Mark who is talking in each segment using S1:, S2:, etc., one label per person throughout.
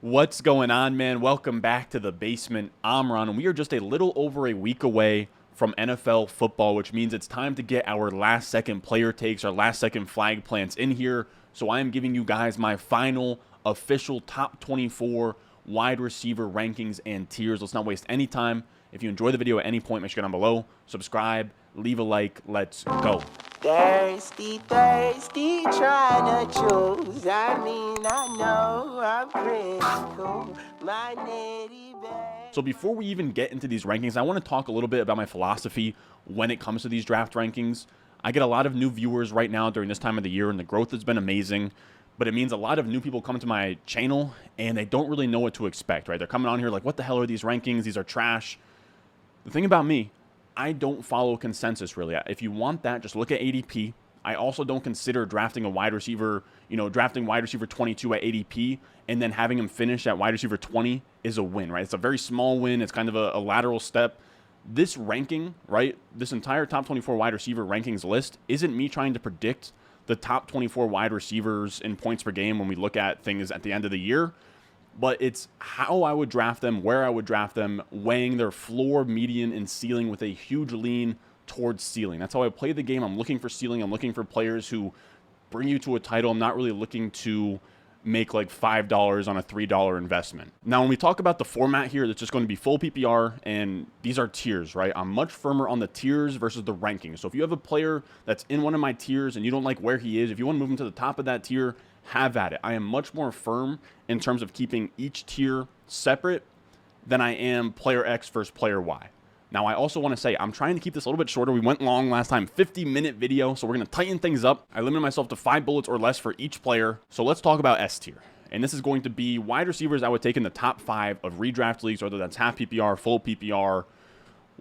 S1: What's going on, man? Welcome back to the basement. I'm Ron, and we are just a little over a week away from NFL football, which means it's time to get our last-second player takes, our last-second flag plants in here. So I am giving you guys my final official top 24 wide receiver rankings and tiers. Let's not waste any time. If you enjoy the video at any point, make sure to go down below, subscribe, leave a like. Let's go.
S2: Thirsty, trying to choose. I know I'm critical. My nitty bag.
S1: So before we even get into these rankings, I want to talk a little bit about my philosophy when it comes to these draft rankings. I get a lot of new viewers right now during this time of the year, and the growth has been amazing. But it means a lot of new people come to my channel, and they don't really know what to expect, right? They're coming on here like, what the hell are these rankings? These are trash. The thing about me, I don't follow consensus, really. If you want that, just look at ADP. I also don't consider drafting a wide receiver, drafting wide receiver 22 at ADP and then having him finish at wide receiver 20 is a win, right? It's a very small win. It's kind of a lateral step. This ranking, right, this entire top 24 wide receiver rankings list isn't me trying to predict the top 24 wide receivers in points per game when we look at things at the end of the year. But it's how I would draft them, where I would draft them, weighing their floor, median, and ceiling with a huge lean towards ceiling. That's how I play the game. I'm looking for ceiling. I'm looking for players who bring you to a title. I'm not really looking to make like $5 on a $3 investment. Now, when we talk about the format here, it's just going to be full PPR, and these are tiers, right? I'm much firmer on the tiers versus the rankings. So if you have a player that's in one of my tiers and you don't like where he is, if you want to move him to the top of that tier, have at it. I am much more firm in terms of keeping each tier separate than I am player X versus player Y. Now, I also want to say I'm trying to keep this a little bit shorter. We went long last time, 50-minute video, so we're going to tighten things up. I limited myself to 5 bullets or less for each player. So let's talk about S tier. And this is going to be wide receivers I would take in the top 5 of redraft leagues, whether that's half PPR, full PPR,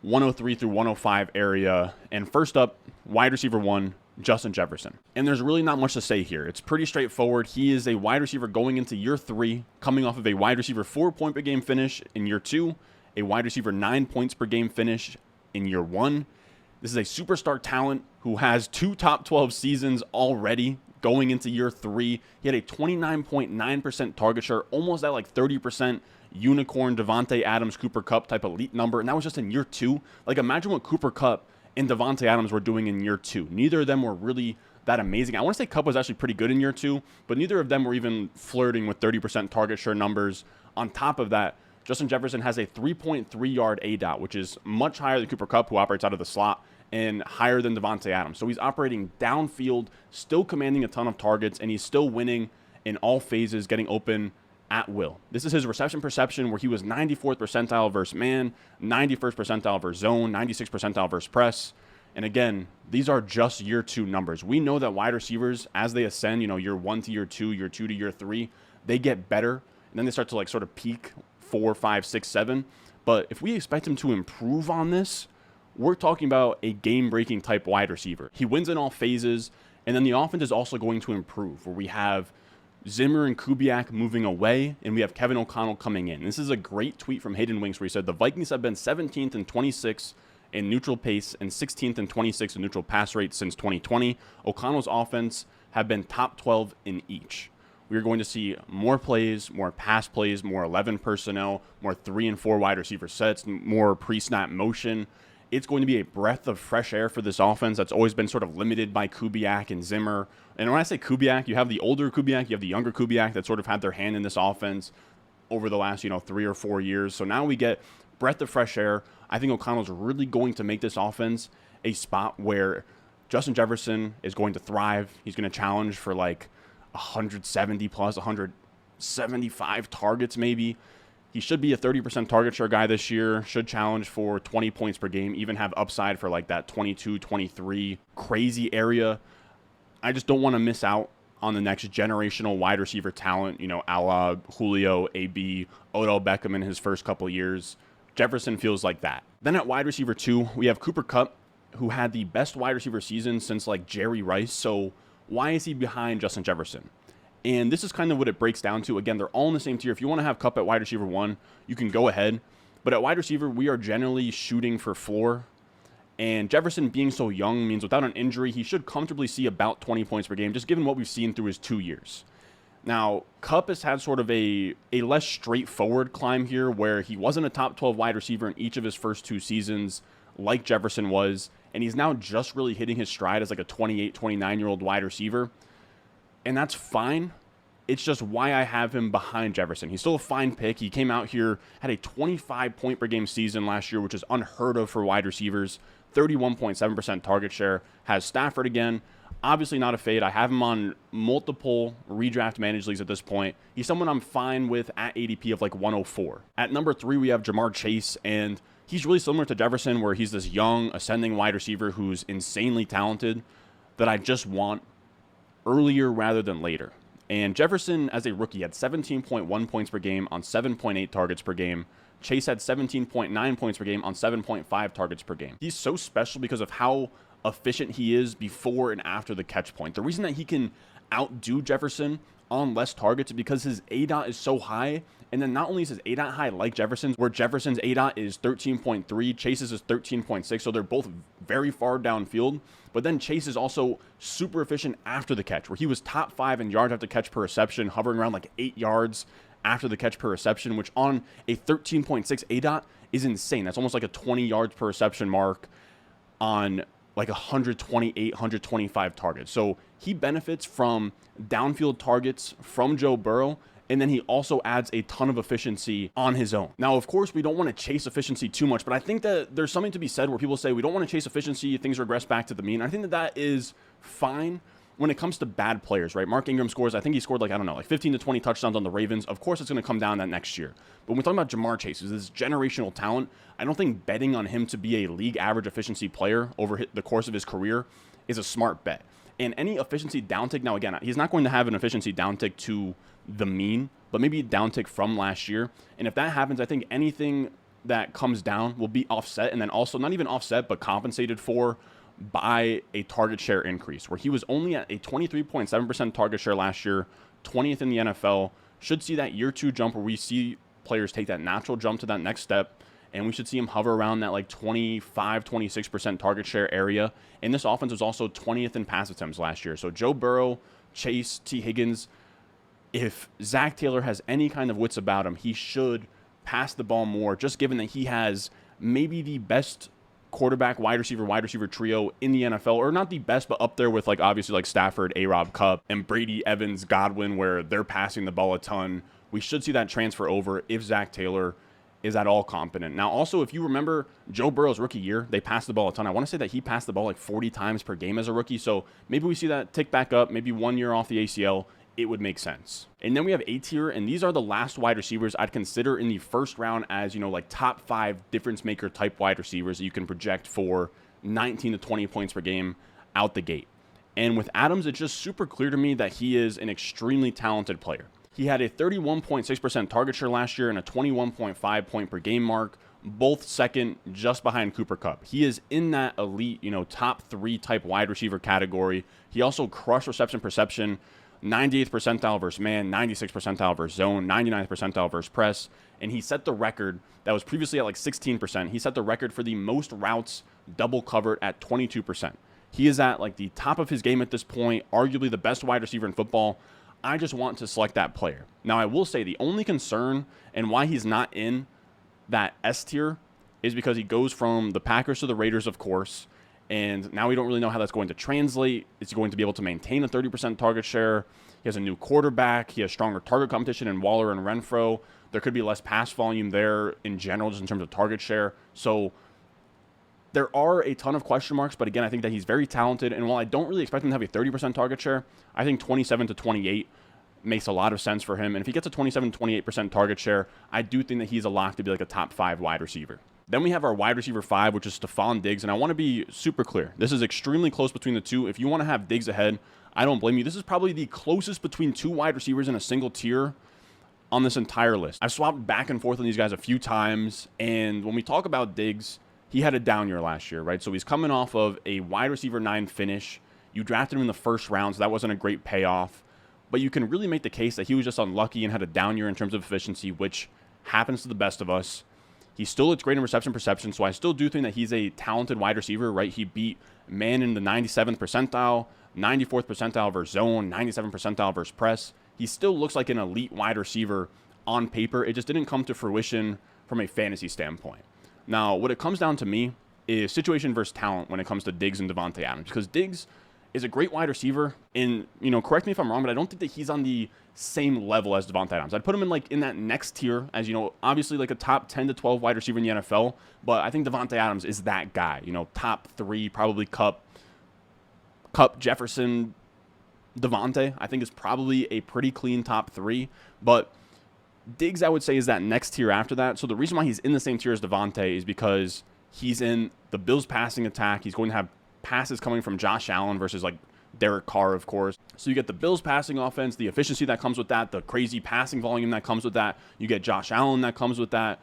S1: 103 through 105 area. And first up, wide receiver 1, Justin Jefferson. And there's really not much to say here. It's pretty straightforward. He is a wide receiver going into year 3, coming off of a wide receiver 4-point per game finish in year 2, a wide receiver 9 points per game finish in year 1. This is a superstar talent who has 2 top 12 seasons already going into year 3. He had a 29.9% target share, almost at like 30% unicorn Devontae Adams, Cooper Kupp type elite number. And that was just in year 2. Like, imagine what Cooper Kupp and Devontae Adams were doing in year 2. Neither of them were really that amazing. I want to say Kupp was actually pretty good in year 2, but neither of them were even flirting with 30% target share numbers. On top of that, Justin Jefferson has a 3.3-yard ADOT, which is much higher than Cooper Kupp, who operates out of the slot, and higher than Devontae Adams. So he's operating downfield, still commanding a ton of targets, and he's still winning in all phases, getting open at will. This is his reception perception, where he was 94th percentile versus man, 91st percentile versus zone, 96th percentile versus press. And again, these are just year 2 numbers. We know that wide receivers, as they ascend, year 1 to year 2, year 2 to year 3, they get better, and then they start to like sort of peak 4, 5, 6, 7. But if we expect him to improve on this, we're talking about a game-breaking type wide receiver. He wins in all phases, and then the offense is also going to improve, where we have Zimmer and Kubiak moving away, and we have Kevin O'Connell coming in. This is a great tweet from Hayden Winks, where he said the Vikings have been 17th and 26th in neutral pace and 16th and 26th in neutral pass rate since 2020. O'Connell's offense have been top 12 in each. We are going to see more plays, more pass plays, more 11 personnel, more 3 and 4 wide receiver sets, more pre-snap motion. It's going to be a breath of fresh air for this offense that's always been sort of limited by Kubiak and Zimmer. And when I say Kubiak, you have the older Kubiak, you have the younger Kubiak that sort of had their hand in this offense over the last, 3 or 4 years. So now we get breath of fresh air. I think O'Connell's really going to make this offense a spot where Justin Jefferson is going to thrive. He's going to challenge for like 170 plus, 175 targets maybe. He should be a 30% target share guy this year, should challenge for 20 points per game, even have upside for like that 22, 23 crazy area. I just don't want to miss out on the next generational wide receiver talent, a la Julio, AB, Odell Beckham in his first couple years. Jefferson feels like that. Then at wide receiver 2, we have Cooper Kupp, who had the best wide receiver season since like Jerry Rice. So why is he behind Justin Jefferson? And this is kind of what it breaks down to. Again, they're all in the same tier. If you want to have Kupp at wide receiver 1, you can go ahead. But at wide receiver, we are generally shooting for floor. And Jefferson being so young means without an injury, he should comfortably see about 20 points per game, just given what we've seen through his 2 years. Now, Kupp has had sort of a less straightforward climb here where he wasn't a top 12 wide receiver in each of his first 2 seasons like Jefferson was, and he's now just really hitting his stride as like a 28, 29-year-old wide receiver, and that's fine. It's just why I have him behind Jefferson. He's still a fine pick. He came out here, had a 25-point-per-game season last year, which is unheard of for wide receivers, 31.7% target share, has Stafford again. Obviously not a fade. I have him on multiple redraft managed leagues at this point. He's someone I'm fine with at ADP of like 104. At number 3, we have Jamar Chase, and he's really similar to Jefferson where he's this young, ascending wide receiver who's insanely talented that I just want earlier rather than later. And Jefferson, as a rookie, had 17.1 points per game on 7.8 targets per game. Chase had 17.9 points per game on 7.5 targets per game. He's so special because of how efficient he is before and after the catch point. The reason that he can outdo Jefferson on less targets is because his ADOT is so high. And then not only is his ADOT high like Jefferson's, where Jefferson's ADOT is 13.3, Chase's is 13.6, so they're both very far downfield. But then Chase is also super efficient after the catch, where he was top 5 in yards after catch per reception, hovering around like 8 yards after the catch per reception, which on a 13.6 ADOT is insane. That's almost like a 20 yards per reception mark on like 128, 125 targets. So he benefits from downfield targets from Joe Burrow, and then he also adds a ton of efficiency on his own. Now, of course, we don't want to chase efficiency too much, but I think that there's something to be said where people say we don't want to chase efficiency, things regress back to the mean. I think that that is fine when it comes to bad players, right? Mark Ingram scores, I think he scored like, I don't know, like 15 to 20 touchdowns on the Ravens. Of course, it's going to come down that next year. But when we're talking about Jamar Chase, who's this generational talent, I don't think betting on him to be a league average efficiency player over the course of his career is a smart bet. And any efficiency downtick, now again, he's not going to have an efficiency downtick to the mean, but maybe a downtick from last year. And if that happens, I think anything that comes down will be offset, and then also not even offset, but compensated for by a target share increase, where he was only at a 23.7% target share last year, 20th in the NFL. Should see that year 2 jump where we see players take that natural jump to that next step, and we should see him hover around that like 25, 26% target share area. And this offense was also 20th in pass attempts last year. So Joe Burrow, Chase, T. Higgins, if Zach Taylor has any kind of wits about him, he should pass the ball more, just given that he has maybe the best quarterback, wide receiver trio in the NFL, or not the best, but up there with like obviously like Stafford, A-Rob, Kupp, and Brady, Evans, Godwin, where they're passing the ball a ton. We should see that transfer over if Zach Taylor is at all competent. Now, also, if you remember Joe Burrow's rookie year, they passed the ball a ton. I want to say that he passed the ball like 40 times per game as a rookie, so maybe we see that tick back up, maybe 1 year off the ACL. It would make sense. And then we have A tier, and these are the last wide receivers I'd consider in the first round as, you know, like top 5 difference maker type wide receivers that you can project for 19 to 20 points per game out the gate. And with Adams, it's just super clear to me that he is an extremely talented player. He had a 31.6% target share last year and a 21.5 point per game mark, both second just behind Cooper Kupp. He is in that elite, you know, top 3 type wide receiver category. He also crushed reception perception, 98th percentile versus man, 96th percentile versus zone, 99th percentile versus press, and he set the record that was previously at like 16%. He set the record for the most routes double covered at 22%. He is at like the top of his game at this point, arguably the best wide receiver in football. I just want to select that player. Now, I will say the only concern and why he's not in that S tier is because he goes from the Packers to the Raiders, of course, and now we don't really know how that's going to translate. Is he going to be able to maintain a 30% target share? He has a new quarterback. He has stronger target competition in Waller and Renfro. There could be less pass volume there in general, just in terms of target share. So there are a ton of question marks, but again, I think that he's very talented. And while I don't really expect him to have a 30% target share, I think 27 to 28 makes a lot of sense for him. And if he gets a 27 to 28% target share, I do think that he's a lock to be like a top 5 wide receiver. Then we have our wide receiver 5, which is Stephon Diggs. And I want to be super clear. This is extremely close between the two. If you want to have Diggs ahead, I don't blame you. This is probably the closest between 2 wide receivers in a single tier on this entire list. I've swapped back and forth on these guys a few times. And when we talk about Diggs, he had a down year last year, right? So he's coming off of a wide receiver 9 finish. You drafted him in the first round, so that wasn't a great payoff. But you can really make the case that he was just unlucky and had a down year in terms of efficiency, which happens to the best of us. He still looks great in reception perception, so I still do think that he's a talented wide receiver, right? He beat man in the 97th percentile, 94th percentile versus zone, 97th percentile versus press. he still looks like an elite wide receiver on paper. It just didn't come to fruition from a fantasy standpoint. Now, what it comes down to me is situation versus talent when it comes to Diggs and Davante Adams, because Diggs is a great wide receiver, and, correct me if I'm wrong, but I don't think that he's on the same level as Davante Adams. I'd put him in that next tier as, obviously like a top 10 to 12 wide receiver in the NFL, but I think Davante Adams is that guy, top 3, probably Cup, Jefferson, Davante, I think is probably a pretty clean top 3, but Diggs, I would say, is that next tier after that. So the reason why he's in the same tier as Davante is because he's in the Bills passing attack. He's going to have passes coming from Josh Allen versus like Derek Carr, of course. So you get the Bills passing offense, the efficiency that comes with that, the crazy passing volume that comes with that. You get Josh Allen that comes with that.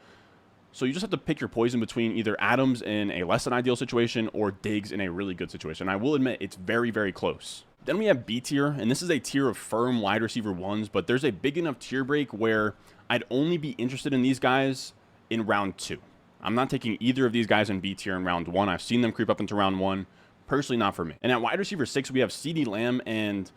S1: So you just have to pick your poison between either Adams in a less than ideal situation or Diggs in a really good situation. I will admit it's very, very close. Then we have B tier, and this is a tier of firm wide receiver ones, but there's a big enough tier break where I'd only be interested in these guys in round 2. I'm not taking either of these guys in B tier in round 1. I've seen them creep up into round 1. Personally, not for me. And at wide receiver 6, we have CeeDee Lamb, and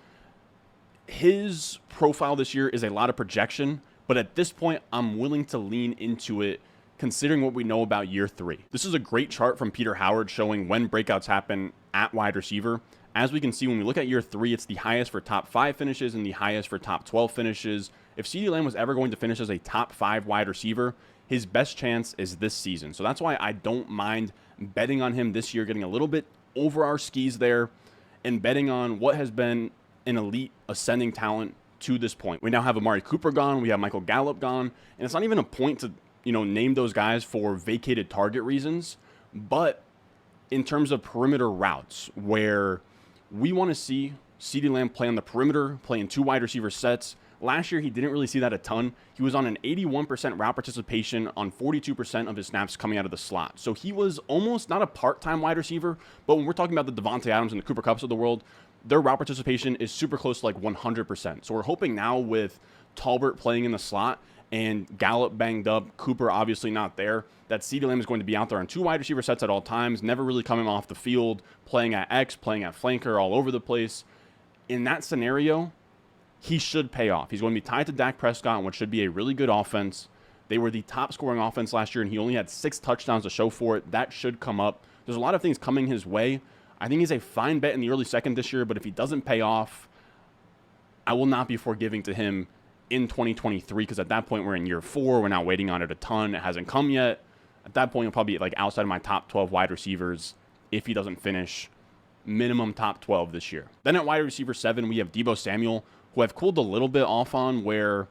S1: his profile this year is a lot of projection, but at this point, I'm willing to lean into it considering what we know about year 3. This is a great chart from Peter Howard showing when breakouts happen at wide receiver. As we can see, when we look at year 3, it's the highest for top 5 finishes and the highest for top 12 finishes. If CeeDee Lamb was ever going to finish as a top 5 wide receiver, his best chance is this season. So that's why I don't mind betting on him this year, getting a little bit over our skis there and betting on what has been an elite ascending talent to this point. We now have Amari Cooper gone. We have Michael Gallup gone. And it's not even a point to, name those guys for vacated target reasons. But in terms of perimeter routes, where we want to see CeeDee Lamb play on the perimeter, play in 2 wide receiver sets. Last year, he didn't really see that a ton. He was on an 81% route participation on 42% of his snaps coming out of the slot. So he was almost not a part-time wide receiver, but when we're talking about the Davante Adams and the Cooper Kupps of the world, their route participation is super close to like 100%. So we're hoping now with Talbert playing in the slot and Gallup banged up, Cooper obviously not there, that CeeDee Lamb is going to be out there on 2 wide receiver sets at all times, never really coming off the field, playing at X, playing at flanker, all over the place. In that scenario, he should pay off. He's going to be tied to Dak Prescott, which should be a really good offense. They were the top scoring offense last year, and he only had 6 touchdowns to show for it. That should come up. There's a lot of things coming his way. I think he's a fine bet in the early second this year, but if he doesn't pay off, I will not be forgiving to him in 2023, because at that point we're in year 4. We're not waiting on it a ton. It hasn't come yet. At that point, he'll probably be like outside of my top 12 wide receivers if he doesn't finish minimum top 12 this year. Then at wide receiver 7, we have Deebo Samuel, who I've cooled a little bit off on, where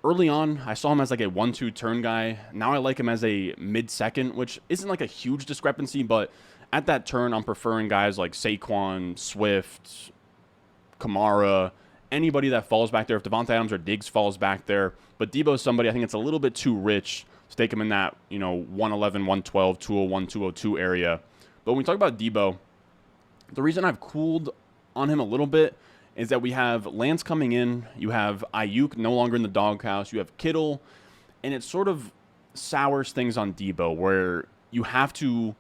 S1: early on I saw him as like a 1-2 turn guy. Now I like him as a mid-second, which isn't like a huge discrepancy, but at that turn, I'm preferring guys like Saquon, Swift, Kamara, anybody that falls back there. If Davante Adams or Diggs falls back there. But Deebo is somebody I think it's a little bit too rich to take him in that, 111, 112, 201, 202 area. But when we talk about Deebo, the reason I've cooled on him a little bit is that we have Lance coming in. You have Ayuk no longer in the doghouse. You have Kittle. And it sort of sours things on Deebo, where you have to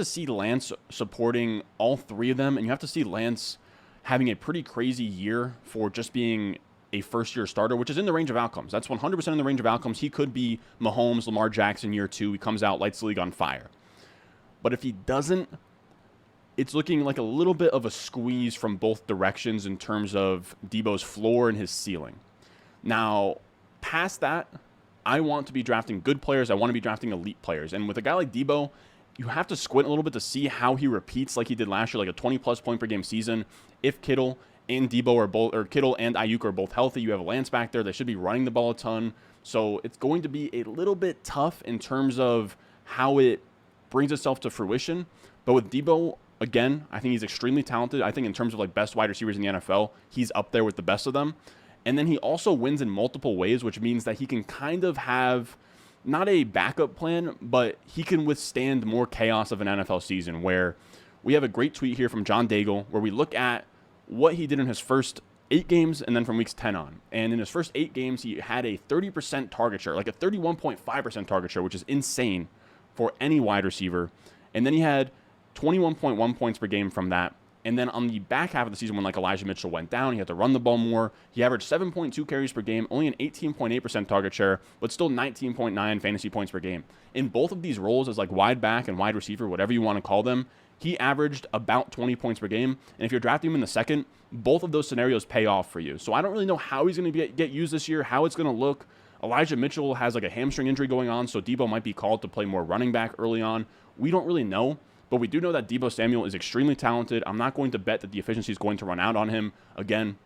S1: see Lance supporting all 3 of them, and you have to see Lance having a pretty crazy year for just being a first-year starter, which is in the range of outcomes. That's 100% in the range of outcomes. He could be Mahomes, Lamar Jackson year 2. He comes out, lights the league on fire. But if he doesn't, it's looking like a little bit of a squeeze from both directions in terms of Deebo's floor and his ceiling. Now, past that, I want to be drafting good players. I want to be drafting elite players. And with a guy like Deebo, you have to squint a little bit to see how he repeats like he did last year, like a 20-plus point per game season. If Kittle and Deebo are both, or Kittle and Ayuk are both healthy, you have Lance back there. They should be running the ball a ton. So it's going to be a little bit tough in terms of how it brings itself to fruition. But with Deebo, again, I think he's extremely talented. I think in terms of like best wide receivers in the NFL, he's up there with the best of them. And then he also wins in multiple ways, which means that he can kind of have not a backup plan, but he can withstand more chaos of an NFL season, where we have a great tweet here from John Daigle where we look at what he did in his first 8 games and then from weeks 10 on. And in his first 8 games, he had a 30% target share, like a 31.5% target share, which is insane for any wide receiver. And then he had 21.1 points per game from that, And then on the back half of the season, when like Elijah Mitchell went down, he had to run the ball more. He averaged 7.2 carries per game, only an 18.8% target share, but still 19.9 fantasy points per game. In both of these roles as like wide back and wide receiver, whatever you want to call them, he averaged about 20 points per game. And if you're drafting him in the second, both of those scenarios pay off for you. So I don't really know how he's going to get used this year, how it's going to look. Elijah Mitchell has like a hamstring injury going on, so Deebo might be called to play more running back early on. We don't really know. But we do know that Deebo Samuel is extremely talented. I'm not going to bet that the efficiency is going to run out on him. Again,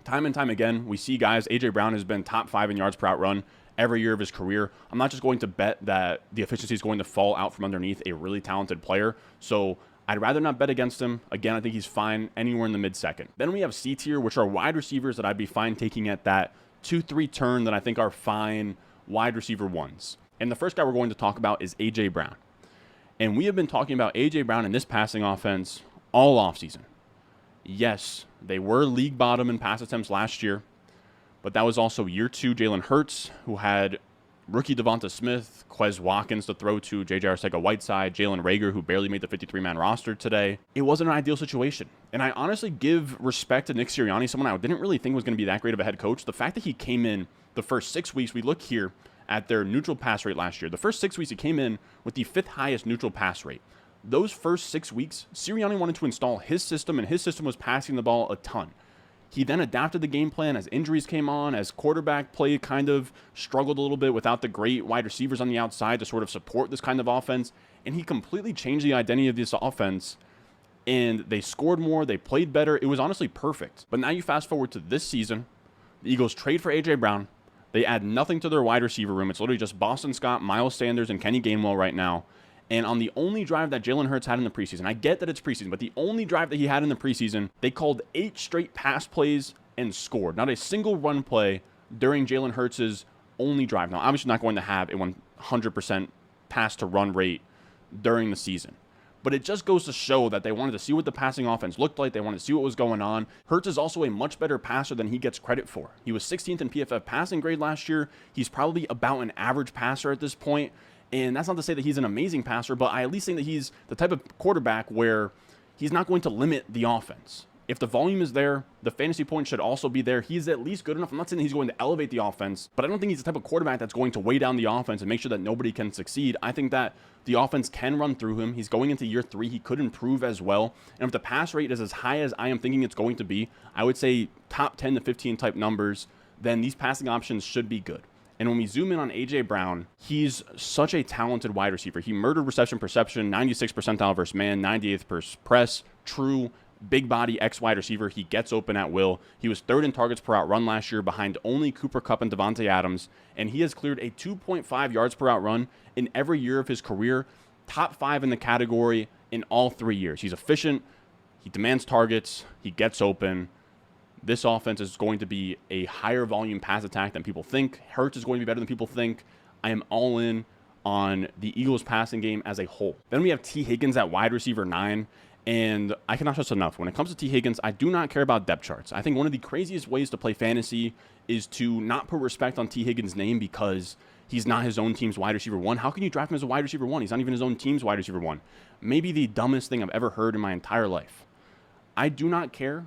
S1: time and time again, we see guys. A.J. Brown has been top 5 in yards per out run every year of his career. I'm not just going to bet that the efficiency is going to fall out from underneath a really talented player. So I'd rather not bet against him. Again, I think he's fine anywhere in the mid-second. Then we have C tier, which are wide receivers that I'd be fine taking at that 2-3 turn that I think are fine wide receiver ones. And the first guy we're going to talk about is A.J. Brown. And we have been talking about A.J. Brown in this passing offense all offseason. Yes, they were league bottom in pass attempts last year, but that was also year 2 Jalen Hurts, who had rookie Devonta Smith, Quez Watkins to throw to, J.J. Arcega-Whiteside, Jalen Reagor, who barely made the 53-man roster today. It wasn't an ideal situation. And I honestly give respect to Nick Sirianni, someone I didn't really think was going to be that great of a head coach. The fact that he came in the first 6 weeks, we look here at their neutral pass rate last year. The first 6 weeks, he came in with the 5th highest neutral pass rate. Those first 6 weeks, Sirianni wanted to install his system, and his system was passing the ball a ton. He then adapted the game plan as injuries came on, as quarterback play kind of struggled a little bit without the great wide receivers on the outside to sort of support this kind of offense, and he completely changed the identity of this offense, and they scored more, they played better. It was honestly perfect. But now you fast forward to this season, the Eagles trade for A.J. Brown. They add nothing to their wide receiver room. It's literally just Boston Scott, Miles Sanders, and Kenny Gainwell right now. And on the only drive that Jalen Hurts had in the preseason, I get that it's preseason, but the only drive that he had in the preseason, they called 8 straight pass plays and scored. Not a single run play during Jalen Hurts' only drive. Now, obviously not going to have a 100% pass to run rate during the season. But it just goes to show that they wanted to see what the passing offense looked like. They wanted to see what was going on. Hurts is also a much better passer than he gets credit for. He was 16th in PFF passing grade last year. He's probably about an average passer at this point. And that's not to say that he's an amazing passer, but I at least think that he's the type of quarterback where he's not going to limit the offense. If the volume is there, the fantasy points should also be there. He's at least good enough. I'm not saying he's going to elevate the offense, but I don't think he's the type of quarterback that's going to weigh down the offense and make sure that nobody can succeed. I think that the offense can run through him. He's going into year 3. He could improve as well. And if the pass rate is as high as I am thinking it's going to be, I would say top 10 to 15 type numbers, then these passing options should be good. And when we zoom in on A.J. Brown, he's such a talented wide receiver. He murdered reception perception, 96th percentile versus man, 98th per press, true big body X wide receiver. He gets open at will. He was 3rd in targets per out run last year behind only Cooper Kupp and Devontae Adams, and he has cleared a 2.5 yards per out run in every year of his career, top 5 in the category in all 3 years. He's efficient. He demands targets. He gets open. This offense is going to be a higher volume pass attack than people think. Hurts is going to be better than people think. I am all in on the Eagles passing game as a whole. Then we have T. Higgins at wide receiver 9. And I cannot stress enough, when it comes to T. Higgins, I do not care about depth charts. I think one of the craziest ways to play fantasy is to not put respect on T. Higgins' name because he's not his own team's wide receiver 1. How can you draft him as a wide receiver 1? He's not even his own team's wide receiver 1. Maybe the dumbest thing I've ever heard in my entire life. I do not care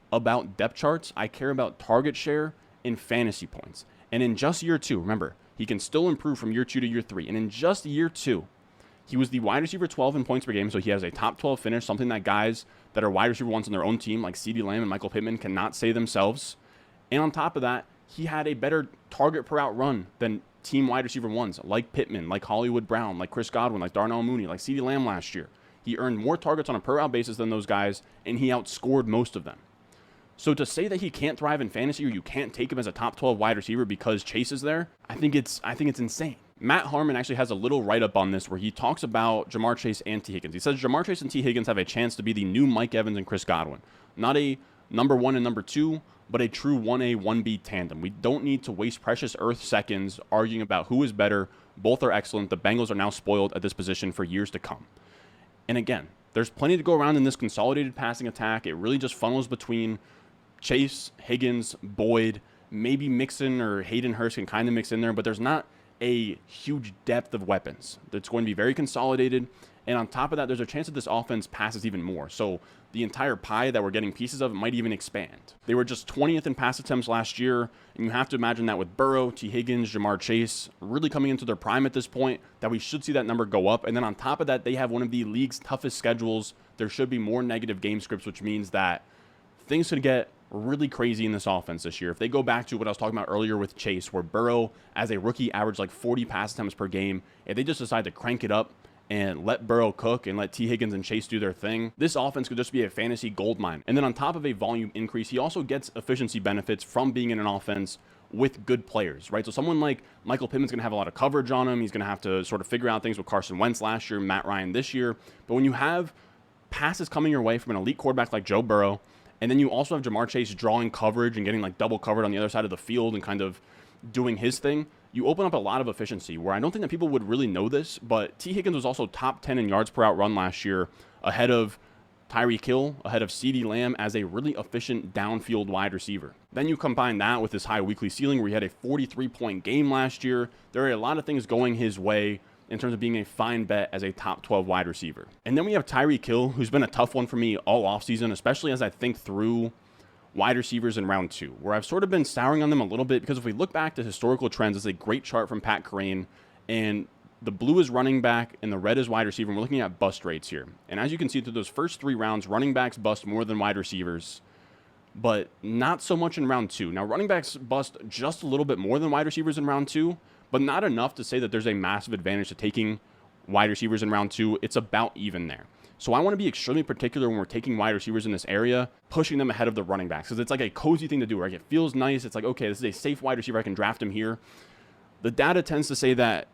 S1: about depth charts. I care about target share and fantasy points. And in just year 2, remember, he can still improve from year 2 to year 3. And in just year 2, he was the wide receiver 12 in points per game, so he has a top 12 finish, something that guys that are wide receiver 1s on their own team, like CeeDee Lamb and Michael Pittman, cannot say themselves. And on top of that, he had a better target per out run than team wide receiver 1s, like Pittman, like Hollywood Brown, like Chris Godwin, like Darnell Mooney, like CeeDee Lamb last year. He earned more targets on a per out basis than those guys, and he outscored most of them. So to say that he can't thrive in fantasy or you can't take him as a top 12 wide receiver because Chase is there, I think it's insane. Matt Harmon actually has a little write-up on this where he talks about Jamar Chase and T. Higgins. He says Jamar Chase and T. Higgins have a chance to be the new Mike Evans and Chris Godwin. Not a number 1 and number 2, but a true 1A, 1B tandem. We don't need to waste precious earth seconds arguing about who is better. Both are excellent. The Bengals are now spoiled at this position for years to come. And again, there's plenty to go around in this consolidated passing attack. It really just funnels between Chase, Higgins, Boyd, maybe Mixon or Hayden Hurst can kind of mix in there, but there's not a huge depth of weapons. It's going to be very consolidated, And on top of that, there's a chance that this offense passes even more. So the entire pie that we're getting pieces of might even expand. They were just 20th in pass attempts last year, and you have to imagine that with Burrow, T. Higgins, Jamar Chase really coming into their prime at this point, that we should see that number go up. And then on top of that, they have one of the league's toughest schedules. There should be more negative game scripts, which means that things could get really crazy in this offense this year. If they go back to what I was talking about earlier with Chase, where Burrow, as a rookie, averaged like 40 pass attempts per game, if they just decide to crank it up and let Burrow cook and let T. Higgins and Chase do their thing, this offense could just be a fantasy goldmine. And then on top of a volume increase, he also gets efficiency benefits from being in an offense with good players, right? So someone like Michael Pittman's going to have a lot of coverage on him. He's going to have to sort of figure out things with Carson Wentz last year, Matt Ryan this year. But when you have passes coming your way from an elite quarterback like Joe Burrow, and then you also have Jamar Chase drawing coverage and getting like double covered on the other side of the field and kind of doing his thing, you open up a lot of efficiency, where I don't think that people would really know this, but T. Higgins was also top 10 in yards per out run last year, ahead of Tyreek Hill, ahead of CeeDee Lamb as a really efficient downfield wide receiver. Then you combine that with this high weekly ceiling where he had a 43-point game last year. There are a lot of things going his way in terms of being a fine bet as a top 12 wide receiver. And then we have Tyreek Hill, who's been a tough one for me all offseason, especially as I think through wide receivers in round 2, where I've sort of been souring on them a little bit, because if we look back to historical trends, it's a great chart from Pat Kerrane, and the blue is running back and the red is wide receiver, and we're looking at bust rates here. And as you can see through those first 3 rounds, running backs bust more than wide receivers, but not so much in round 2. Now, running backs bust just a little bit more than wide receivers in round 2, but not enough to say that there's a massive advantage to taking wide receivers in round 2. It's about even there. So I want to be extremely particular when we're taking wide receivers in this area, pushing them ahead of the running backs, because it's like a cozy thing to do, right? It feels nice. It's like, okay, this is a safe wide receiver. I can draft him here. The data tends to say that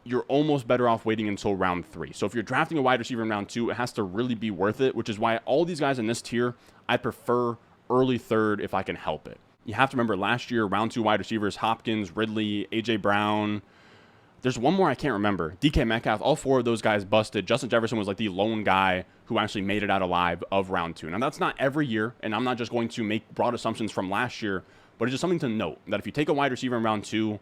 S1: you're almost better off waiting until round 3. So if you're drafting a wide receiver in round 2, it has to really be worth it, which is why all these guys in this tier, I prefer early third if I can help it. You have to remember last year, round 2 wide receivers, Hopkins, Ridley, A.J. Brown. There's one more I can't remember. DK Metcalf, all 4 of those guys busted. Justin Jefferson was like the lone guy who actually made it out alive of round 2. Now, that's not every year, and I'm not just going to make broad assumptions from last year, but it's just something to note that if you take a wide receiver in round 2,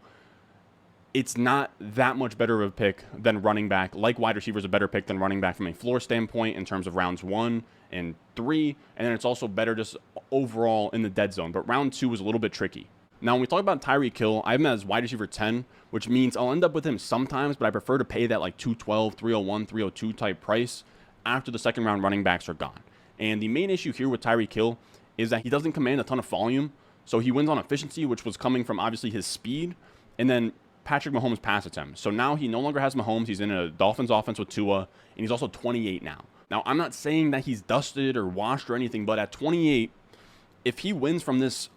S1: it's not that much better of a pick than running back. Like wide receiver is a better pick than running back from a floor standpoint in terms of rounds 1 and 3, and then it's also better just overall in the dead zone. But round 2 was a little bit tricky. Now, when we talk about Tyreek Hill, I have him as wide receiver 10, which means I'll end up with him sometimes, but I prefer to pay that like 212, 301, 302 type price after the second round running backs are gone. And the main issue here with Tyreek Hill is that he doesn't command a ton of volume, so he wins on efficiency, which was coming from obviously his speed, and then Patrick Mahomes' pass attempts. So now he no longer has Mahomes. He's in a Dolphins offense with Tua, and he's also 28 now. Now, I'm not saying that he's dusted or washed or anything, but at 28, if he wins from this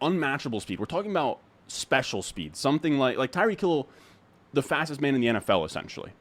S1: unmatchable speed, we're talking about special speed, something like Tyreek Hill, the fastest man in the NFL, essentially.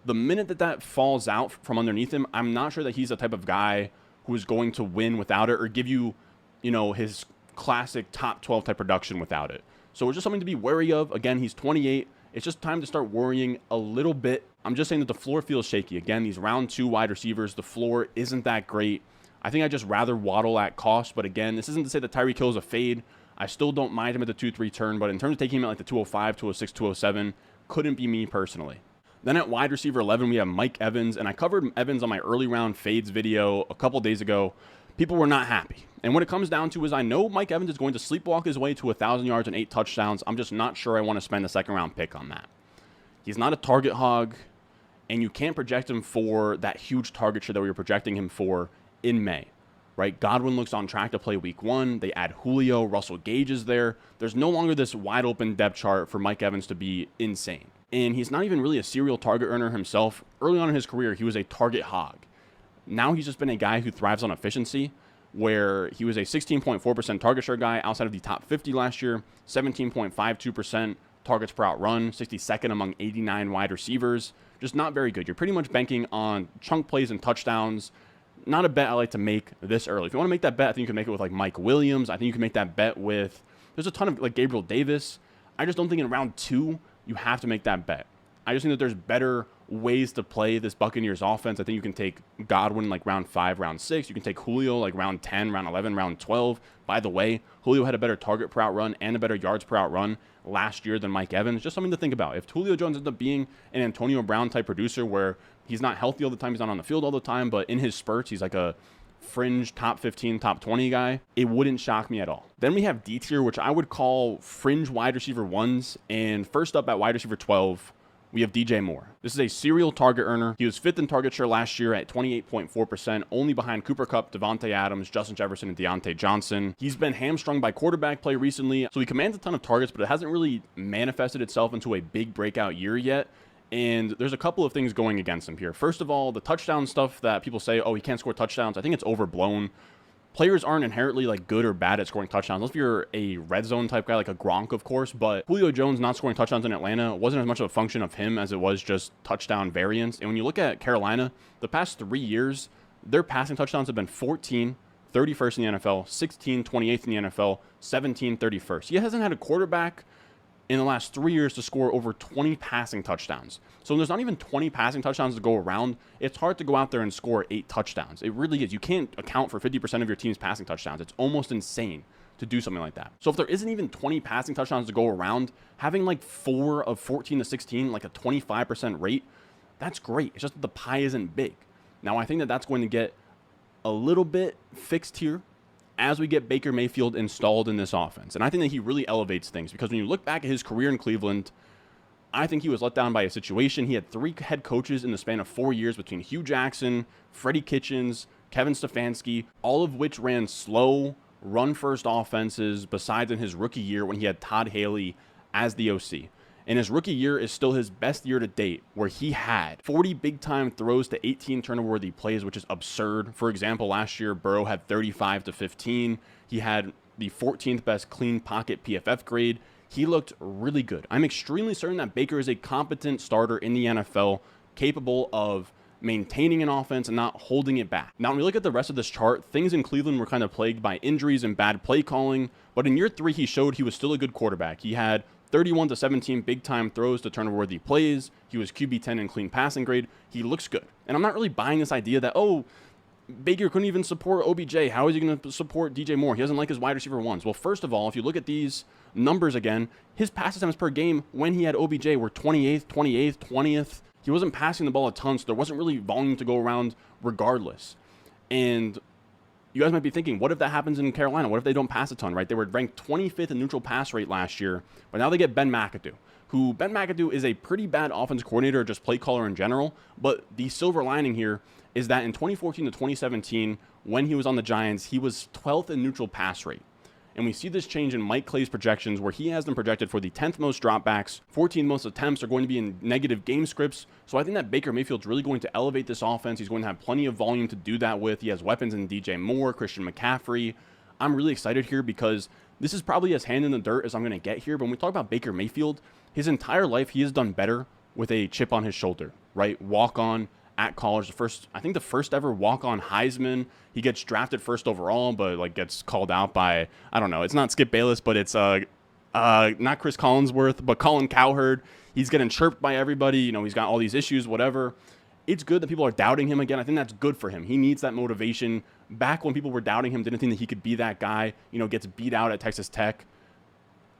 S1: The minute that falls out from underneath him, I'm not sure that he's the type of guy who is going to win without it or give you, his classic top 12 type production without it. So it's just something to be wary of. Again, he's 28. It's just time to start worrying a little bit. I'm just saying that the floor feels shaky. Again, these round 2 wide receivers, the floor isn't that great. I think I'd just rather Waddle at cost. But again, this isn't to say that Tyreek Hill is a fade. I still don't mind him at the 2-3 turn. But in terms of taking him at like the 205, 206, 207, couldn't be me personally. Then at wide receiver 11, we have Mike Evans. And I covered Evans on my early round fades video a couple days ago. People were not happy. And what it comes down to is I know Mike Evans is going to sleepwalk his way to 1,000 yards and 8 touchdowns. I'm just not sure I want to spend a second round pick on that. He's not a target hog, and you can't project him for that huge target share that we were projecting him for in May, right? Godwin looks on track to play week 1. They add Julio. Russell Gage is there. There's no longer this wide open depth chart for Mike Evans to be insane. And he's not even really a serial target earner himself. Early on in his career, he was a target hog. Now he's just been a guy who thrives on efficiency, where he was a 16.4% target share guy outside of the top 50 last year, 17.52% targets per out run, 62nd among 89 wide receivers. Just not very good. You're pretty much banking on chunk plays and touchdowns. Not a bet I like to make this early. If you want to make that bet, I think you can make it with like Mike Williams. I think you can make that bet with, there's a ton of like Gabriel Davis. I just don't think in round 2 you have to make that bet. I just think that there's better ways to play this Buccaneers offense. I think you can take Godwin like round 5, round 6. You can take Julio like round 10, round 11, round 12. By the way, Julio had a better target per out run and a better yards per out run last year than Mike Evans. Just something to think about. If Julio Jones ends up being an Antonio Brown type producer where he's not healthy all the time, he's not on the field all the time, but in his spurts, he's like a fringe top 15, top 20 guy, it wouldn't shock me at all. Then we have D tier, which I would call fringe wide receiver ones. And first up at wide receiver 12, we have DJ Moore. This is a serial target earner. He was 5th in target share last year at 28.4%, only behind Cooper Kupp, Devontae Adams, Justin Jefferson, and Deontay Johnson. He's been hamstrung by quarterback play recently, so he commands a ton of targets, but it hasn't really manifested itself into a big breakout year yet. And there's a couple of things going against him here. First of all, the touchdown stuff that people say, oh, he can't score touchdowns, I think it's overblown. Players aren't inherently like good or bad at scoring touchdowns, unless you're a red zone type guy like a Gronk, of course. But Julio Jones not scoring touchdowns in Atlanta wasn't as much of a function of him as it was just touchdown variance. And when you look at Carolina, the past 3 years, their passing touchdowns have been 14, 31st in the NFL, 16, 28th in the NFL, 17, 31st. He hasn't had a quarterback in the last 3 years to score over 20 passing touchdowns. So when there's not even 20 passing touchdowns to go around, it's hard to go out there and score 8 touchdowns. It really is. You can't account for 50% of your team's passing touchdowns. It's almost insane to do something like that. So if there isn't even 20 passing touchdowns to go around, having like 4 of 14 to 16, like a 25% rate, that's great. It's just that the pie isn't big. Now, I think that that's going to get a little bit fixed here as we get Baker Mayfield installed in this offense. And I think that he really elevates things, because when you look back at his career in Cleveland, I think he was let down by a situation. He had 3 head coaches in the span of 4 years between Hugh Jackson, Freddie Kitchens, Kevin Stefanski, all of which ran slow, run-first offenses besides in his rookie year when he had Todd Haley as the OC. And his rookie year is still his best year to date, where he had 40 big-time throws to 18 turnover-worthy plays, which is absurd. For example, last year, Burrow had 35 to 15. He had the 14th best clean pocket PFF grade. He looked really good. I'm extremely certain that Baker is a competent starter in the NFL, capable of maintaining an offense and not holding it back. Now, when we look at the rest of this chart, things in Cleveland were kind of plagued by injuries and bad play calling, but in year 3, he showed he was still a good quarterback. He had 31 to 17 big-time throws to turnover-worthy plays. He was QB10 in clean passing grade. He looks good. And I'm not really buying this idea that, oh, Baker couldn't even support OBJ. How is he going to support DJ Moore? He doesn't like his wide receiver ones. Well, first of all, if you look at these numbers again, his pass attempts per game when he had OBJ were 28th, 28th, 20th. He wasn't passing the ball a ton, so there wasn't really volume to go around regardless. And you guys might be thinking, what if that happens in Carolina? What if they don't pass a ton, right? They were ranked 25th in neutral pass rate last year, but now they get Ben McAdoo, who Ben McAdoo is a pretty bad offense coordinator, or just play caller in general. But the silver lining here is that in 2014 to 2017, when he was on the Giants, he was 12th in neutral pass rate. And we see this change in Mike Clay's projections, where he has them projected for the 10th most dropbacks, 14th most attempts are going to be in negative game scripts. So I think that Baker Mayfield's really going to elevate this offense. He's going to have plenty of volume to do that with. He has weapons in DJ Moore, Christian McCaffrey. I'm really excited here because this is probably as hand in the dirt as I'm going to get here. But when we talk about Baker Mayfield, his entire life, he has done better with a chip on his shoulder, right? Walk on at college, the first ever walk-on Heisman. He gets drafted first overall, but like gets called out by, I don't know, it's not Skip Bayless, but it's not Chris Collinsworth, but Colin Cowherd. He's getting chirped by everybody. You know, he's got all these issues, whatever. It's good that people are doubting him again. I think that's good for him. He needs that motivation. Back when people were doubting him, didn't think that he could be that guy, you know, gets beat out at Texas Tech.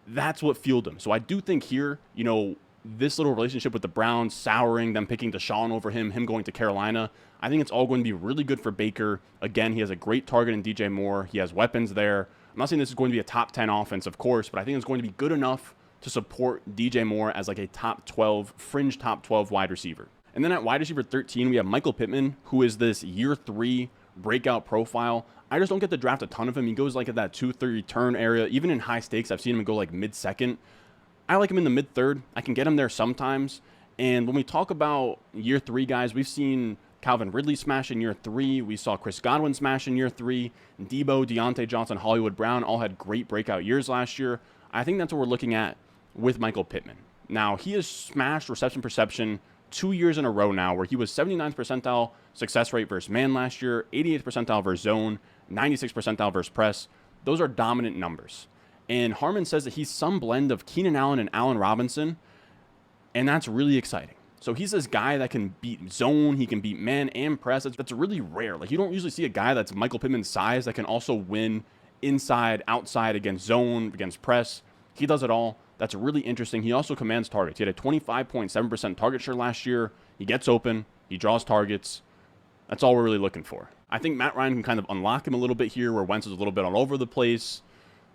S1: That's what fueled him. So I do think here, you know, this little relationship with the Browns souring, them picking Deshaun over him going to Carolina, I think it's all going to be really good for Baker. Again, he has a great target in DJ Moore. He has weapons there. I'm not saying this is going to be a top 10 offense, of course, but I think it's going to be good enough to support DJ Moore as like a top 12, fringe top 12 wide receiver. And then at wide receiver 13, we have Michael Pittman, who is this year 3 breakout profile. I just don't get to draft a ton of him. He goes like at that 2-3 turn area. Even in high stakes, I've seen him go like mid-second. I like him in the mid-third. I can get him there sometimes. And when we talk about year 3 guys, we've seen Calvin Ridley smash in year 3. We saw Chris Godwin smash in year 3. Debo, Deontay Johnson, Hollywood Brown all had great breakout years last year. I think that's what we're looking at with Michael Pittman. Now, he has smashed reception perception 2 years in a row now, where he was 79th percentile success rate versus man last year, 88th percentile versus zone, 96th percentile versus press. Those are dominant numbers. And Harmon says that he's some blend of Keenan Allen and Allen Robinson, and that's really exciting. So he's this guy that can beat zone, he can beat man and press. That's really rare. Like, you don't usually see a guy that's Michael Pittman's size that can also win inside, outside, against zone, against press. He does it all. That's really interesting. He also commands targets. He had a 25.7% target share last year. He gets open, he draws targets. That's all we're really looking for. I think Matt Ryan can kind of unlock him a little bit here, where Wentz is a little bit all over the place.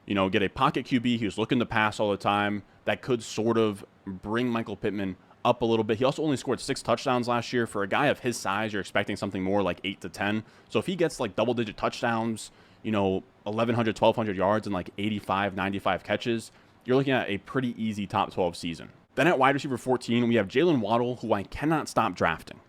S1: You know, get a pocket QB. He was looking to pass all the time. That could sort of bring Michael Pittman up a little bit. He also only scored 6 touchdowns last year. For a guy of his size, you're expecting something more like 8 to 10. So if he gets like double-digit touchdowns, you know, 1,100, 1,200 yards and like 85, 95 catches, you're looking at a pretty easy top 12 season. Then at wide receiver 14, we have Jalen Waddle, who I cannot stop drafting.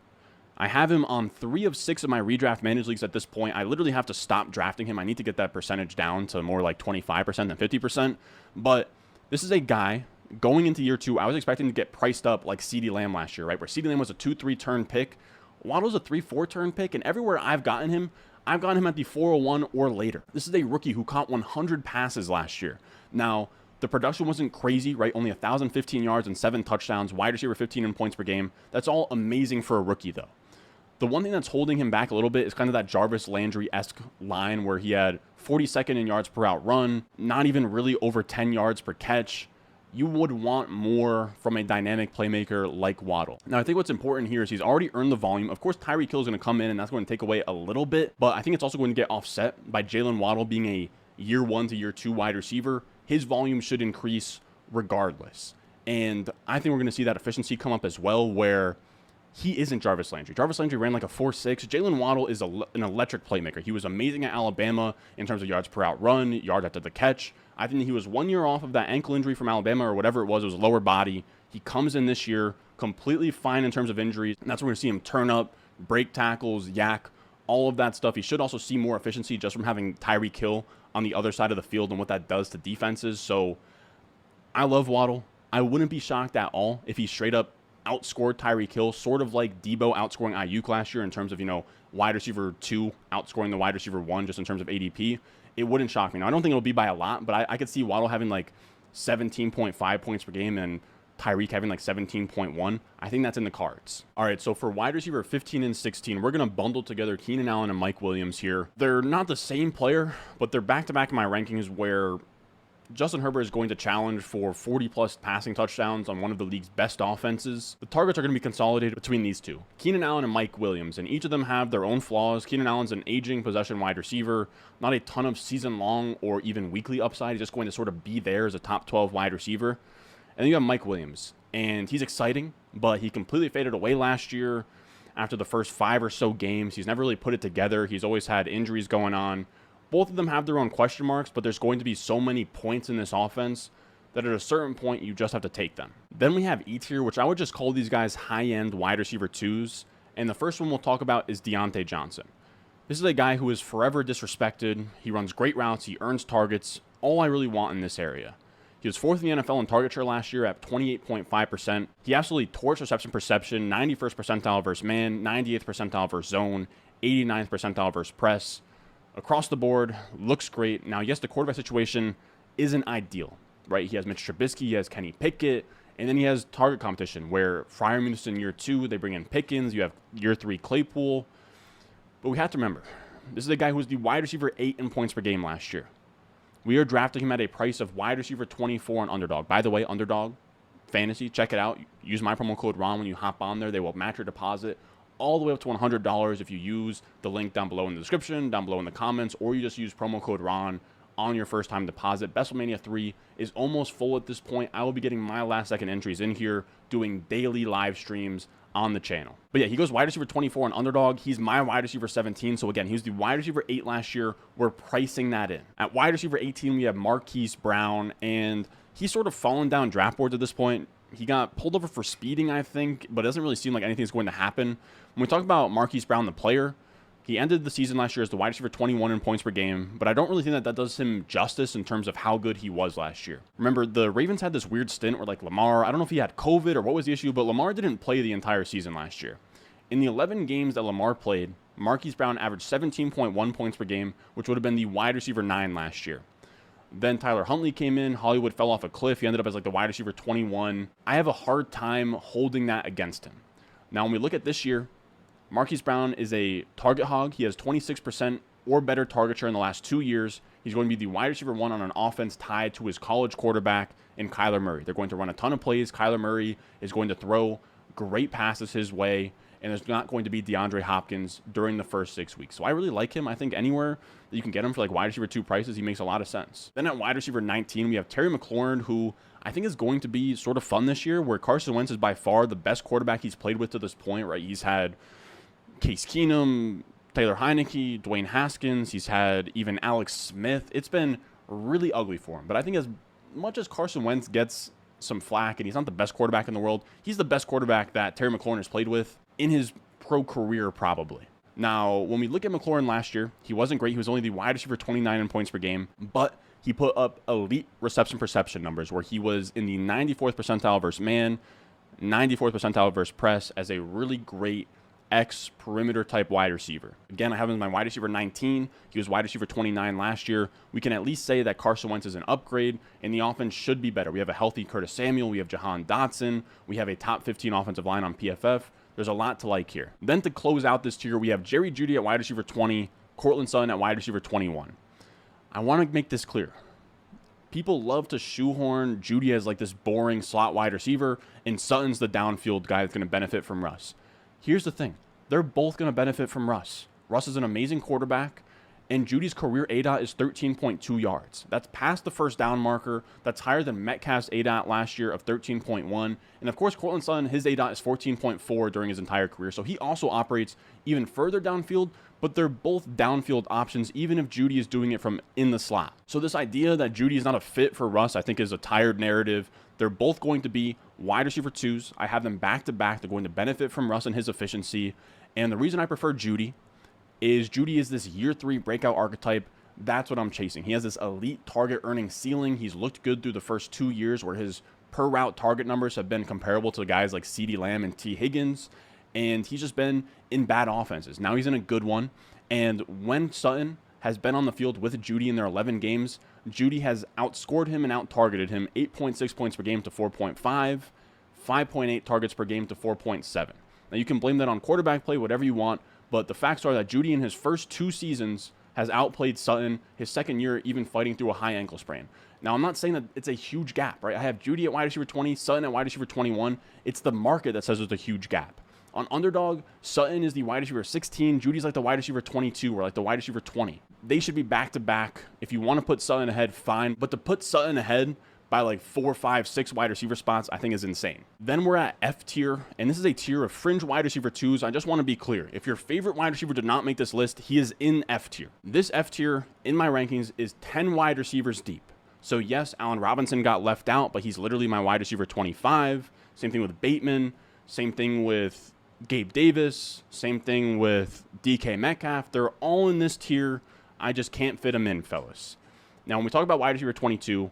S1: I have him on 3 of 6 of my redraft managed leagues at this point. I literally have to stop drafting him. I need to get that percentage down to more like 25% than 50%. But this is a guy going into year 2. I was expecting to get priced up like CeeDee Lamb last year, right? Where CeeDee Lamb was a 2-3 turn pick. Waddle's a 3-4 turn pick. And everywhere I've gotten him at the 401 or later. This is a rookie who caught 100 passes last year. Now, the production wasn't crazy, right? Only 1,015 yards and 7 touchdowns, wide receiver 15 in points per game. That's all amazing for a rookie, though. The one thing that's holding him back a little bit is kind of that Jarvis Landry-esque line where he had 42nd in yards per out run, not even really over 10 yards per catch. You would want more from a dynamic playmaker like Waddle. Now, I think what's important here is he's already earned the volume. Of course, Tyreek Hill is going to come in, and that's going to take away a little bit, but I think it's also going to get offset by Jalen Waddle being a year 1 to year 2 wide receiver. His volume should increase regardless. And I think we're going to see that efficiency come up as well, where he isn't Jarvis Landry. Jarvis Landry ran like a 4.6. Jalen Waddle is an electric playmaker. He was amazing at Alabama in terms of yards per out run, yards after the catch. I think he was 1 year off of that ankle injury from Alabama or whatever it was. It was lower body. He comes in this year completely fine in terms of injuries. And that's where we're going to see him turn up, break tackles, yak, all of that stuff. He should also see more efficiency just from having Tyreek Hill on the other side of the field and what that does to defenses. So I love Waddle. I wouldn't be shocked at all if he straight up outscored Tyreek Hill, sort of like Debo outscoring Ayuk last year in terms of, you know, wide receiver 2 outscoring the wide receiver 1 just in terms of ADP. It wouldn't shock me. Now, I don't think it'll be by a lot, but I could see Waddle having like 17.5 points per game and Tyreek having like 17.1. I think that's in the cards. All right, so for wide receiver 15 and 16, we're going to bundle together Keenan Allen and Mike Williams here. They're not the same player, but they're back-to-back in my rankings where Justin Herbert is going to challenge for 40-plus passing touchdowns on one of the league's best offenses. The targets are going to be consolidated between these two, Keenan Allen and Mike Williams, and each of them have their own flaws. Keenan Allen's an aging possession wide receiver, not a ton of season-long or even weekly upside. He's just going to sort of be there as a top 12 wide receiver. And then you have Mike Williams, and he's exciting, but he completely faded away last year after the first 5 or so games. He's never really put it together. He's always had injuries going on. Both of them have their own question marks, but there's going to be so many points in this offense that at a certain point, you just have to take them. Then we have E-tier, which I would just call these guys high-end wide receiver 2s. And the first one we'll talk about is Deontay Johnson. This is a guy who is forever disrespected. He runs great routes. He earns targets. All I really want in this area. He was 4th in the NFL in target share last year at 28.5%. He absolutely torched reception perception, 91st percentile versus man, 98th percentile versus zone, 89th percentile versus press. Across the board, looks great. Now, yes, the quarterback situation isn't ideal, right? He has Mitch Trubisky, he has Kenny Pickett, and then he has target competition where Freiermuth's in year 2, they bring in Pickens, you have year 3 Claypool. But we have to remember, this is a guy who was the wide receiver 8 in points per game last year. We are drafting him at a price of wide receiver 24 on Underdog. By the way, Underdog Fantasy, check it out. Use my promo code RON when you hop on there. They will match your deposit all the way up to $100 if you use the link down below in the description, down below in the comments, or you just use promo code RON on your first time deposit. WrestleMania 3 is almost full at this point. I will be getting my last second entries in here, doing daily live streams on the channel. But yeah, he goes wide receiver 24 on Underdog. He's my wide receiver 17. So again, he was the wide receiver 8 last year. We're pricing that in. At wide receiver 18, we have Marquise Brown, and he's sort of fallen down draft boards at this point. He got pulled over for speeding, I think, but it doesn't really seem like anything's going to happen. When we talk about Marquise Brown, the player, he ended the season last year as the wide receiver 21 in points per game, but I don't really think that does him justice in terms of how good he was last year. Remember, the Ravens had this weird stint where, like, Lamar, I don't know if he had COVID or what was the issue, but Lamar didn't play the entire season last year. In the 11 games that Lamar played, Marquise Brown averaged 17.1 points per game, which would have been the wide receiver 9 last year. Then Tyler Huntley came in. Hollywood fell off a cliff. He ended up as like the wide receiver 21. I have a hard time holding that against him. Now, when we look at this year, Marquise Brown is a target hog. He has 26% or better target share in the last 2 years. He's going to be the wide receiver 1 on an offense tied to his college quarterback in Kyler Murray. They're going to run a ton of plays. Kyler Murray is going to throw great passes his way, and there's not going to be DeAndre Hopkins during the first 6 weeks. So I really like him. I think anywhere that you can get him for like wide receiver 2 prices, he makes a lot of sense. Then at wide receiver 19, we have Terry McLaurin, who I think is going to be sort of fun this year, where Carson Wentz is by far the best quarterback he's played with to this point, right? He's had Case Keenum, Taylor Heineke, Dwayne Haskins. He's had even Alex Smith. It's been really ugly for him. But I think as much as Carson Wentz gets some flack and he's not the best quarterback in the world, he's the best quarterback that Terry McLaurin has played with in his pro career probably. Now, when we look at McLaurin last year, he wasn't great. He was only the wide receiver 29 in points per game, but he put up elite reception perception numbers where he was in the 94th percentile versus man, 94th percentile versus press as a really great perimeter type wide receiver. Again, I have him as my wide receiver 19. He was wide receiver 29 last year. We can at least say that Carson Wentz is an upgrade, and the offense should be better. We have a healthy Curtis Samuel. We have Jahan Dotson. We have a top 15 offensive line on PFF. There's a lot to like here. Then to close out this tier, we have Jerry Jeudy at wide receiver 20, Courtland Sutton at wide receiver 21. I want to make this clear. People love to shoehorn Jeudy as like this boring slot wide receiver, and Sutton's the downfield guy that's going to benefit from Russ. Here's the thing. They're both going to benefit from Russ. Russ is an amazing quarterback, and Judy's career ADOT is 13.2 yards. That's past the first down marker. That's higher than Metcalf's ADOT last year of 13.1. And of course, Courtland Sutton, his ADOT is 14.4 during his entire career. So he also operates even further downfield, but they're both downfield options, even if Jeudy is doing it from in the slot. So this idea that Jeudy is not a fit for Russ, I think is a tired narrative. They're both going to be wide receiver 2s. I have them back to back. They're going to benefit from Russ and his efficiency. And the reason I prefer Jeudy is this year 3 breakout archetype. That's what I'm chasing. He has this elite target earning ceiling. He's looked good through the first 2 years where his per route target numbers have been comparable to guys like CeeDee Lamb and T. Higgins. And he's just been in bad offenses. Now he's in a good one. And when Sutton has been on the field with Jeudy in their 11 games, Jeudy has outscored him and out-targeted him 8.6 points per game to 4.5, 5.8 targets per game to 4.7. Now, you can blame that on quarterback play, whatever you want, but the facts are that Jeudy in his first 2 seasons has outplayed Sutton, his second year even fighting through a high ankle sprain. Now, I'm not saying that it's a huge gap, right? I have Jeudy at wide receiver 20, Sutton at wide receiver 21. It's the market that says there's a huge gap. On Underdog, Sutton is the wide receiver 16. Judy's like the wide receiver 22 or like the wide receiver 20. They should be back to back. If you want to put Sutton ahead, fine. But to put Sutton ahead by like 4, 5, 6 wide receiver spots, I think is insane. Then we're at F tier, and this is a tier of fringe wide receiver 2s. I just want to be clear. If your favorite wide receiver did not make this list, he is in F tier. This F tier in my rankings is 10 wide receivers deep. So yes, Allen Robinson got left out, but he's literally my wide receiver 25. Same thing with Bateman. Same thing with Gabe Davis, same thing with DK Metcalf. They're all in this tier. I just can't fit them in, fellas. Now, when we talk about wide receiver 22,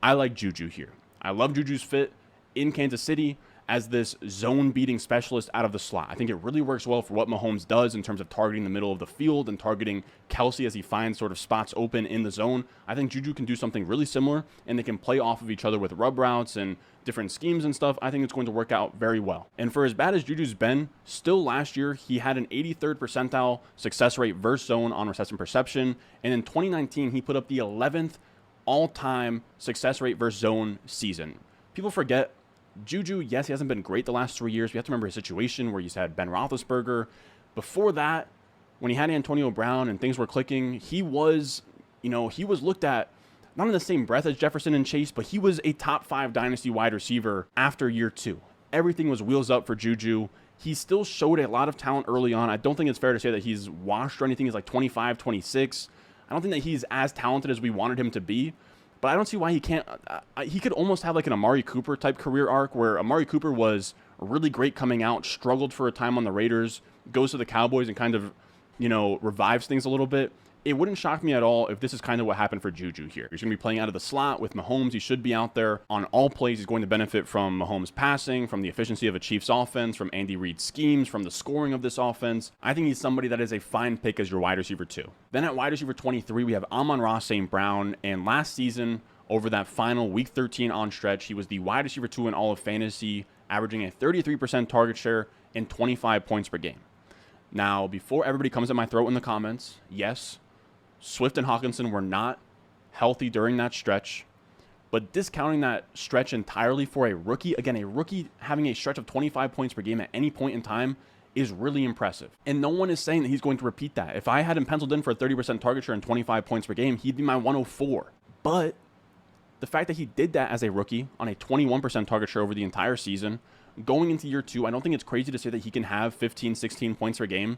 S1: I like Juju here. I love Juju's fit in Kansas City as this zone-beating specialist out of the slot. I think it really works well for what Mahomes does in terms of targeting the middle of the field and targeting Kelsey as he finds sort of spots open in the zone. I think Juju can do something really similar, and they can play off of each other with rub routes and different schemes and stuff. I think it's going to work out very well. And for as bad as Juju's been, still last year, he had an 83rd percentile success rate versus zone on reception perception. And in 2019, he put up the 11th all-time success rate versus zone season. People forget Juju, yes, he hasn't been great the last 3 years. We have to remember his situation where he's had Ben Roethlisberger. Before that, when he had Antonio Brown and things were clicking, he was looked at not in the same breath as Jefferson and Chase, but he was a top 5 dynasty wide receiver after year 2. Everything was wheels up for Juju. He still showed a lot of talent early on. I don't think it's fair to say that he's washed or anything. He's like 25, 26. I don't think that he's as talented as we wanted him to be. But I don't see why he can't. He could almost have like an Amari Cooper type career arc where Amari Cooper was really great coming out, struggled for a time on the Raiders, goes to the Cowboys and kind of, revives things a little bit. It wouldn't shock me at all if this is kind of what happened for Juju here. He's going to be playing out of the slot with Mahomes. He should be out there on all plays. He's going to benefit from Mahomes passing, from the efficiency of a Chiefs offense, from Andy Reid's schemes, from the scoring of this offense. I think he's somebody that is a fine pick as your wide receiver 2. Then at wide receiver 23, we have Amon-Ra St. Brown. And last season, over that final Week 13 on stretch, he was the wide receiver 2 in all of fantasy averaging a 33% target share and 25 points per game. Now, before everybody comes at my throat in the comments, yes, Swift and Hawkinson were not healthy during that stretch, but discounting that stretch entirely for a rookie, again, a rookie having a stretch of 25 points per game at any point in time is really impressive. And no one is saying that he's going to repeat that. If I had him penciled in for a 30% target share and 25 points per game, he'd be my 104. But the fact that he did that as a rookie on a 21% target share over the entire season, going into year 2, I don't think it's crazy to say that he can have 15, 16 points per game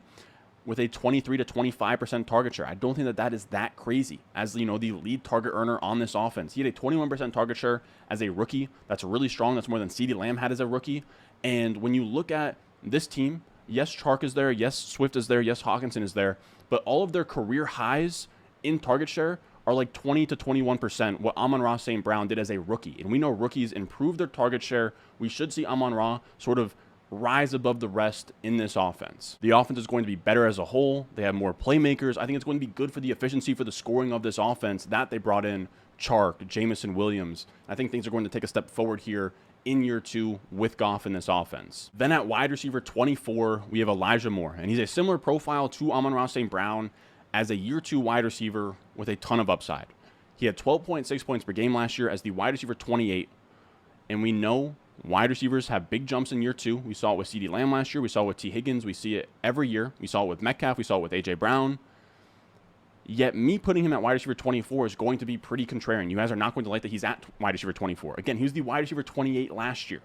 S1: with a 23 to 25% target share. I don't think that that is that crazy as, the lead target earner on this offense. He had a 21% target share as a rookie. That's really strong. That's more than CeeDee Lamb had as a rookie. And when you look at this team, yes, Chark is there. Yes, Swift is there. Yes, Hawkinson is there. But all of their career highs in target share are like 20 to 21%, what Amon-Ra St. Brown did as a rookie. And we know rookies improve their target share. We should see Amon-Ra sort of rise above the rest in this offense. The offense is going to be better as a whole. They have more playmakers. I think it's going to be good for the efficiency for the scoring of this offense that they brought in Chark, Jamison Williams. I think things are going to take a step forward here in year 2 with Goff in this offense. Then at wide receiver 24, we have Elijah Moore, and he's a similar profile to Amon-Ra St. Brown as a year 2 wide receiver with a ton of upside. He had 12.6 points per game last year as the wide receiver 28, and we know wide receivers have big jumps in year 2. We saw it with CeeDee Lamb last year. We saw it with T. Higgins. We see it every year. We saw it with Metcalf. We saw it with A.J. Brown. Yet me putting him at wide receiver 24 is going to be pretty contrarian. You guys are not going to like that he's at wide receiver 24. Again, he was the wide receiver 28 last year.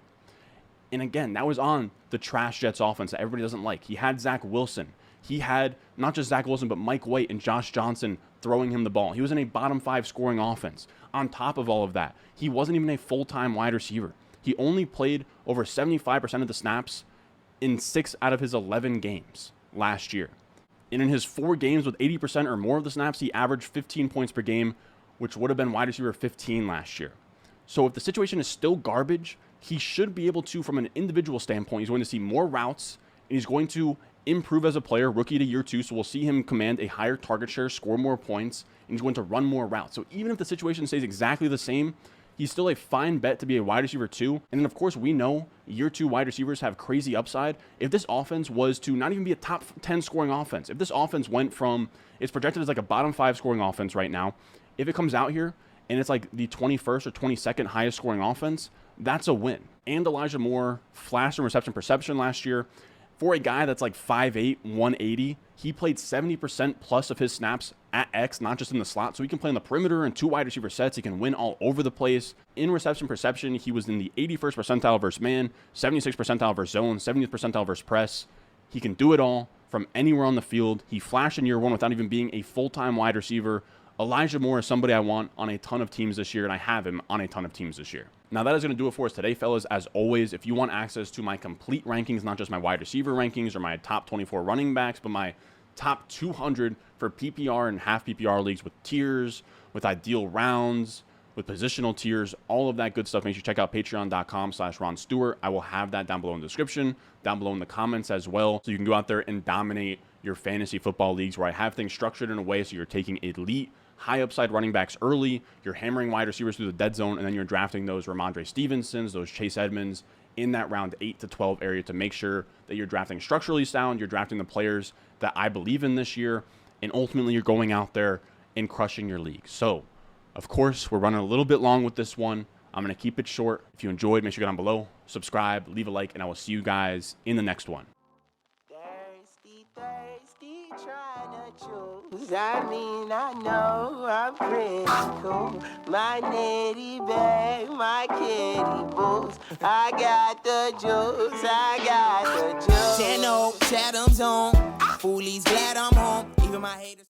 S1: And again, that was on the trash Jets offense that everybody doesn't like. He had Zach Wilson. He had not just Zach Wilson, but Mike White and Josh Johnson throwing him the ball. He was in a bottom 5 scoring offense. On top of all of that, he wasn't even a full-time wide receiver. He only played over 75% of the snaps in 6 out of his 11 games last year. And in his 4 games with 80% or more of the snaps, he averaged 15 points per game, which would have been wide receiver 15 last year. So if the situation is still garbage, he should be able to, from an individual standpoint, he's going to see more routes, and he's going to improve as a player, rookie to year 2. So we'll see him command a higher target share, score more points, and he's going to run more routes. So even if the situation stays exactly the same, he's still a fine bet to be a wide receiver 2. And then, of course, we know year 2 wide receivers have crazy upside. If this offense was to not even be a top 10 scoring offense, if this offense went from, it's projected as like a bottom 5 scoring offense right now, if it comes out here and it's like the 21st or 22nd highest scoring offense, that's a win. And Elijah Moore flashed in reception perception last year. For a guy that's like 5'8", 180, he played 70% plus of his snaps at X, not just in the slot. So he can play on the perimeter and 2 wide receiver sets. He can win all over the place. In reception perception, he was in the 81st percentile versus man, 76th percentile versus zone, 70th percentile versus press. He can do it all from anywhere on the field. He flashed in year 1 without even being a full-time wide receiver. Elijah Moore is somebody I want on a ton of teams this year, and I have him on a ton of teams this year. Now, that is going to do it for us today, fellas. As always, if you want access to my complete rankings, not just my wide receiver rankings or my top 24 running backs, but my top 200 for PPR and half PPR leagues with tiers, with ideal rounds, with positional tiers, all of that good stuff, make sure you check out patreon.com/Ron Stewart. I will have that down below in the description, down below in the comments as well. So you can go out there and dominate your fantasy football leagues where I have things structured in a way so you're taking elite, high upside running backs early, you're hammering wide receivers through the dead zone, and then you're drafting those Ramondre Stevensons, those Chase Edmonds in that round 8 to 12 area to make sure that you're drafting structurally sound, you're drafting the players that I believe in this year, and ultimately you're going out there and crushing your league. So, of course, we're running a little bit long with this one. I'm going to keep it short. If you enjoyed, make sure you go down below, subscribe, leave a like, and I will see you guys in the next one.
S2: Thirsty, trying to choose. I mean, I know I'm critical. My nitty bag, my kitty boots. I got the juice, I got the juice.
S3: 10-0, Chatham's on. Foolies glad I'm home. Even my haters.